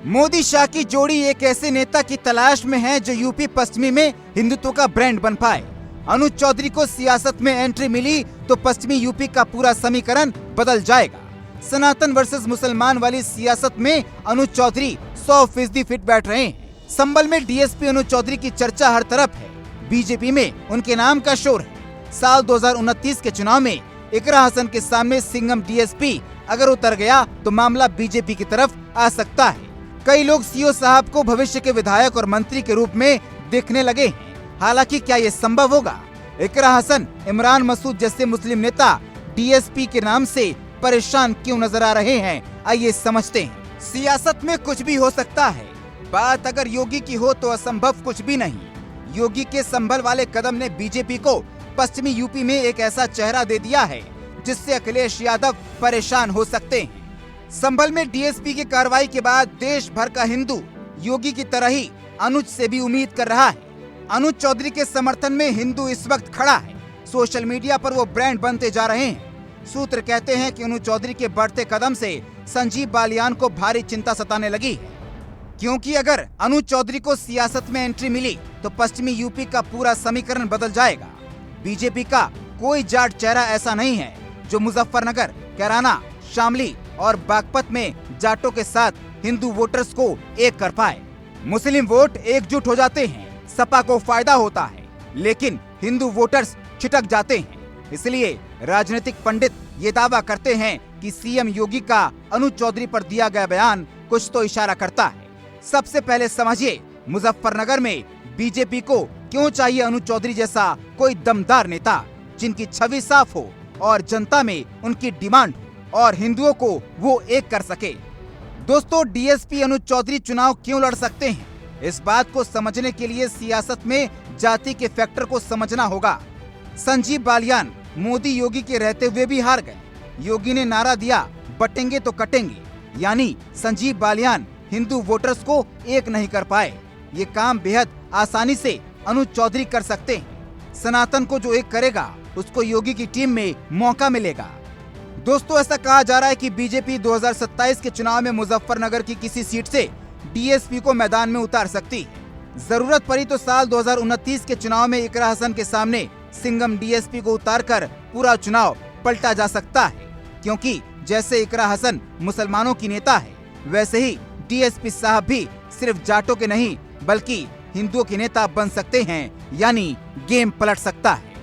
मोदी शाह की जोड़ी एक ऐसे नेता की तलाश में है जो यूपी पश्चिमी में हिंदुत्व का ब्रांड बन पाए। अनुज चौधरी को सियासत में एंट्री मिली तो पश्चिमी यूपी का पूरा समीकरण बदल जाएगा। सनातन वर्सेस मुसलमान वाली सियासत में अनुज चौधरी 100% फिट बैठ रहे हैं। संभल में डीएसपी अनुज चौधरी की चर्चा हर तरफ है। बीजेपी में उनके नाम का शोर है। साल 2029 के चुनाव में इकरा हसन के सामने सिंघम डीएसपी अगर उतर गया तो मामला बीजेपी की तरफ आ सकता है। कई लोग सीओ साहब को भविष्य के विधायक और मंत्री के रूप में देखने लगे हैं। हालांकि क्या ये संभव होगा? इकरा हसन, इमरान मसूद जैसे मुस्लिम नेता डीएसपी के नाम से परेशान क्यों नजर आ रहे हैं, आइए समझते हैं। सियासत में कुछ भी हो सकता है। बात अगर योगी की हो तो असंभव कुछ भी नहीं। योगी के संभल वाले कदम ने बीजेपी को पश्चिमी यूपी में एक ऐसा चेहरा दे दिया है जिससे अखिलेश यादव परेशान हो सकते हैं। संभल में डीएसपी की कार्रवाई के बाद देश भर का हिंदू योगी की तरह ही अनुज से भी उम्मीद कर रहा है। अनुज चौधरी के समर्थन में हिंदू इस वक्त खड़ा है। सोशल मीडिया पर वो ब्रांड बनते जा रहे हैं। सूत्र कहते हैं कि अनुज चौधरी के बढ़ते कदम से संजीव बालियान को भारी चिंता सताने लगी है, क्योंकि अगर अनुज चौधरी को सियासत में एंट्री मिली तो पश्चिमी यूपी का पूरा समीकरण बदल जाएगा। बीजेपी का कोई जाट चेहरा ऐसा नहीं है जो मुजफ्फरनगर, कैराना, शामली और बागपत में जाटों के साथ हिंदू वोटर्स को एक कर पाए। मुस्लिम वोट एकजुट हो जाते हैं, सपा को फायदा होता है, लेकिन हिंदू वोटर्स छिटक जाते हैं। इसलिए राजनीतिक पंडित ये दावा करते हैं कि सीएम योगी का अनुज चौधरी पर दिया गया बयान कुछ तो इशारा करता है। सबसे पहले समझिए, मुजफ्फरनगर में बीजेपी को क्यों चाहिए अनुज चौधरी जैसा कोई दमदार नेता जिनकी छवि साफ हो और जनता में उनकी डिमांड और हिंदुओं को वो एक कर सके। दोस्तों, डीएसपी अनुज चौधरी चुनाव क्यों लड़ सकते हैं, इस बात को समझने के लिए सियासत में जाति के फैक्टर को समझना होगा। संजीव बालियान मोदी योगी के रहते हुए भी हार गए। योगी ने नारा दिया बटेंगे तो कटेंगे, यानी संजीव बालियान हिंदू वोटर्स को एक नहीं कर पाए। ये काम बेहद आसानी से अनुज चौधरी कर सकते हैं। सनातन को जो एक करेगा उसको योगी की टीम में मौका मिलेगा। दोस्तों, ऐसा कहा जा रहा है कि बीजेपी 2027 के चुनाव में मुजफ्फरनगर की किसी सीट से डीएसपी को मैदान में उतार सकती है। जरूरत पड़ी तो साल 2029 के चुनाव में इकरा हसन के सामने सिंघम डीएसपी को उतारकर पूरा चुनाव पलटा जा सकता है, क्योंकि जैसे इकरा हसन मुसलमानों की नेता है, वैसे ही डीएसपी साहब भी सिर्फ जाटों के नहीं बल्कि हिंदुओं के नेता बन सकते हैं, यानी गेम पलट सकता है।